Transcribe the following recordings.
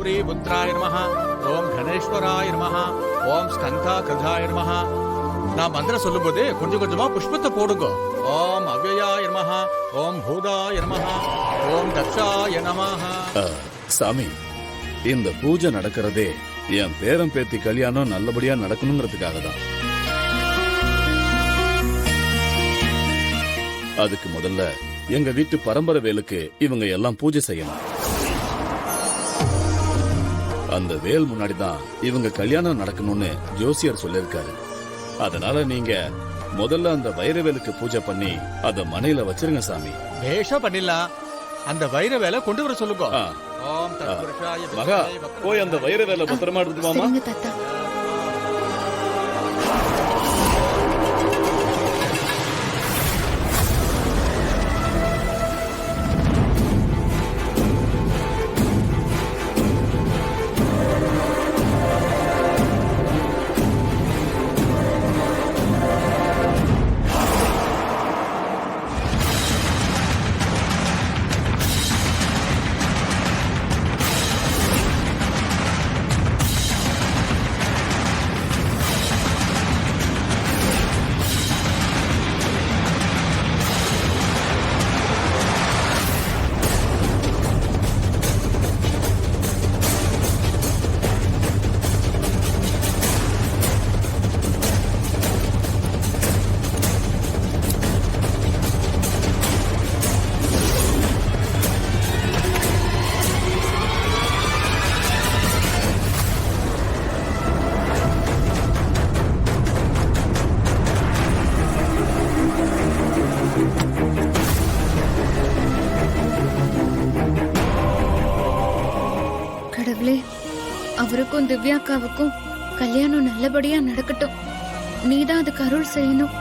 கௌரி புத்ராய நமஹ, ஓம் கணேஸ்வராய நமஹ, ஓம் ஸ்கந்தா கிருதாய நமஹ. நான் மந்திரம் சொல்லும்போது கொஞ்சம் கொஞ்சமா புஷ்பத்தை போடுங்க. ஓம் அவ்யயாய நமஹ, ஓம் பூதாய நமஹ, ஓம் தக்ஷாய நமஹ. சாமி, இந்த பூஜை நடக்கிறதே என் பேரம் பேத்தி கல்யாணம் நல்லபடியா நடக்கணுங்கிறதுக்காக தான். அதுக்கு முதல்ல எங்க வீட்டு பரம்பரை வேலுக்கு இவங்க எல்லாம் பூஜை செய்யணும். அந்த வேல் முன்னாடி தான் இவங்க கல்யாணம் நடக்கணும்னு ஜோசியர் சொல்லிருக்காரு. அதனால நீங்க முதல்ல அந்த வைரவேலுக்கு பூஜை பண்ணி அத மனையில வச்சிருங்க சாமி. பேஷா பண்ணிடலாம். அந்த வைர வேலை கொண்டு வர சொல்லுங்க. ஓம் தத்புருஷாய மகா, போய் அந்த வைரவேலை பத்திரமா எடுத்துட்டு வாமா. சரிங்க தாத்தா. கடவுளே, அவருக்கும் திவ்யாக்காவுக்கும் கல்யாணம் நல்லபடியா நடக்கட்டும். நீதான் அதுக்கு அருள் செய்யணும்.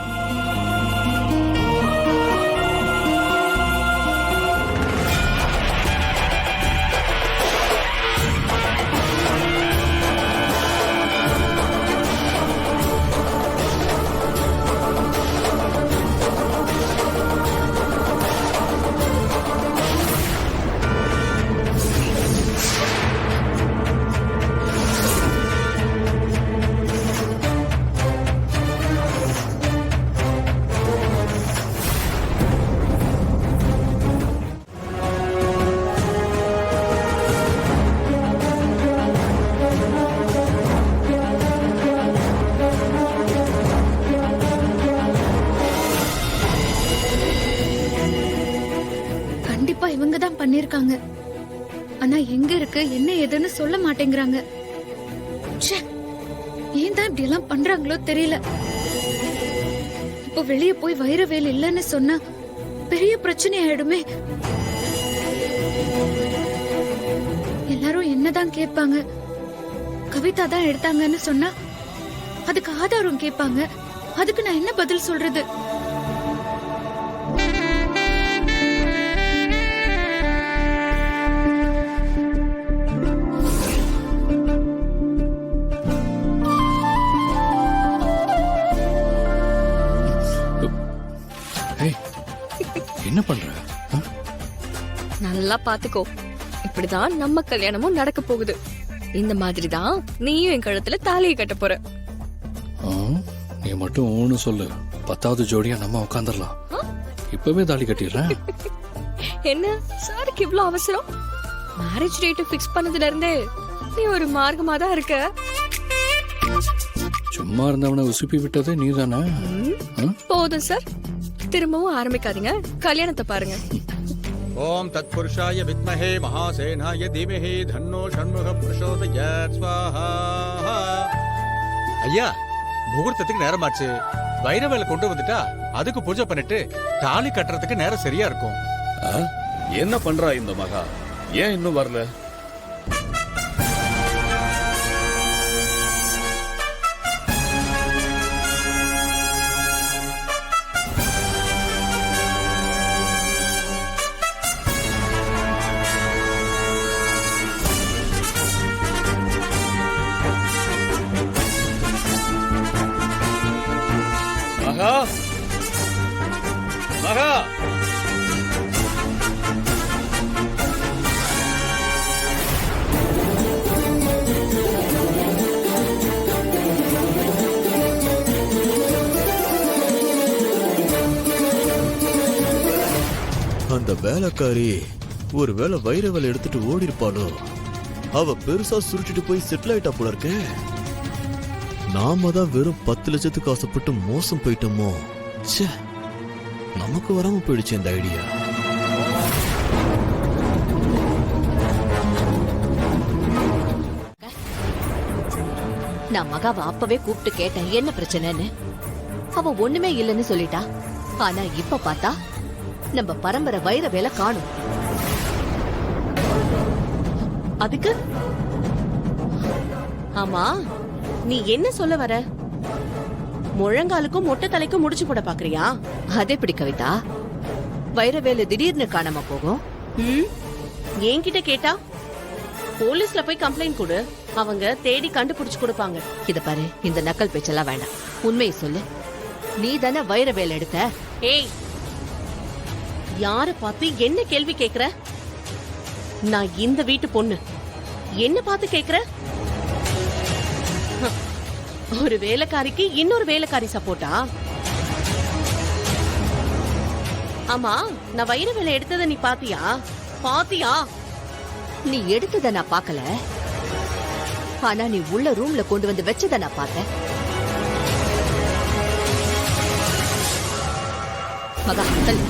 கண்டிப்பா இவங்க தான் பண்ணிருக்காங்க. ஆனா எங்க இருக்கு என்ன ஏதுன்னு சொல்ல மாட்டேங்கிறாங்க. ஏன் தான் இப்படி எல்லாம் பண்றாங்களோ தெரியல. இப்போ வெளியே போய் வைரவேல் இல்லன்னு சொன்னா பெரிய பிரச்சனை ஆயிடுமே. எல்லாரும் என்னதான் கேட்பாங்க. கவிதா தான் எடுத்தாங்கன்னு சொன்னா அதுக்கு ஆதாரம் கேட்பாங்க. அதுக்கு நான் என்ன பதில் சொல்றது? என்ன பண்ற? நல்லா பாத்துக்கோ. இப்படிதான் நம்ம கல்யாணமும் நடக்க போகுது. இந்த மாதிரி தான் நீயும் என் கழுத்துல தாலியை கட்ட போற. நீ மட்டும் ஒண்ணு சொல்லு, 10வது ஜோடியா நம்ம உட்காந்துடலாம். இப்பவே தாலி கட்டிடுறேன். என்ன சாருக்கு இவ்ளோ அவசரம்? மேரேஜ் டேட் பிக்ஸ் பண்ணதுல இருந்தே நீ ஒரு மார்க்கமா தான் இருக்க. சும்மா இருந்தவனை உசுப்பி விட்டதே நீ தானே. போதும் சார், திரும்பவும் ஆரம்பிக்காதீங்க. கல்யாணத்தை பாருங்க. ஓம் தத்புருஷாய வித்மஹே மகாசேனாய தீமஹி தன்னோ ஷண்முக பிரசோதயாத் ஸ்வாஹா. ஐயா, முகூர்த்தத்துக்கு நேரமாச்சு. வைரவேலை கொண்டு வந்துட்டா அதுக்கு பூஜை பண்ணிட்டு தாலி கட்டுறதுக்கு நேரம் சரியா இருக்கும். என்ன பண்றா இந்த மகா? ஏன் இன்னும் வரல? மகா, மகா, அந்த வேலைக்காரி ஒருவேளை வைர வேலை எடுத்துட்டு ஓடி இருப்பாளோ? அவ பெருசா சுருட்டிட்டு போய் செட்டில் ஆயிட்டா போல இருக்கே. நாம தான் வெறும் 10 லட்சத்துக்கு ஆசைப்பட்டு மோசம் போயிட்டோமோ. ச்சே, நமக்கு வராம போயிடுச்சு இந்த ஐடியா. நான் மகாவை அப்பவே கூப்பிட்டு கேட்டேன் என்ன பிரச்சனைன்னு. அவ ஒண்ணுமே இல்லைன்னு சொல்லிட்டா. ஆனா இப்ப பார்த்தா நம்ம பரம்பரை வைர வேலை காணும். அதுக்கு ஆமா, நீ என்ன சொல்ல வர? முழங்காலுக்கும் மொட்டை தலைக்கும் முடிச்சு போட பாக்குறியா? அது எப்படி கவிதா? வைர வேலை திடீர்னு காணாம போகும். என்கிட்ட கேட்டா போலீஸ்ல போய் கம்ப்ளைண்ட் கொடு, அவங்க தேடி கண்டுபிடிச்சு கொடுப்பாங்க. இத பாரு, இந்த நக்கல் பேச்செல்லாம் வேண்டாம். உண்மையை சொல்லு, நீ தானே வைர வேலை எடுத்த? ஏய், யார பார்த்து என்ன கேள்வி கேக்குற? நான் இந்த வீட்டு பொண்ணு, என்ன பார்த்து கேக்குற? ஒரு வேலைக்காரிக்கு இன்னொரு வேலைக்காரி சப்போர்ட்டா? ஆமா, நான் வைர வேலை எடுத்ததை நீ பாத்தியா? பாத்தியா? நீ எடுத்தத நான் பார்க்கல, ஆனா நீ உள்ள ரூம்ல கொண்டு வந்து வச்சத நான் பார்த்தேன். மகா, தள்ளு.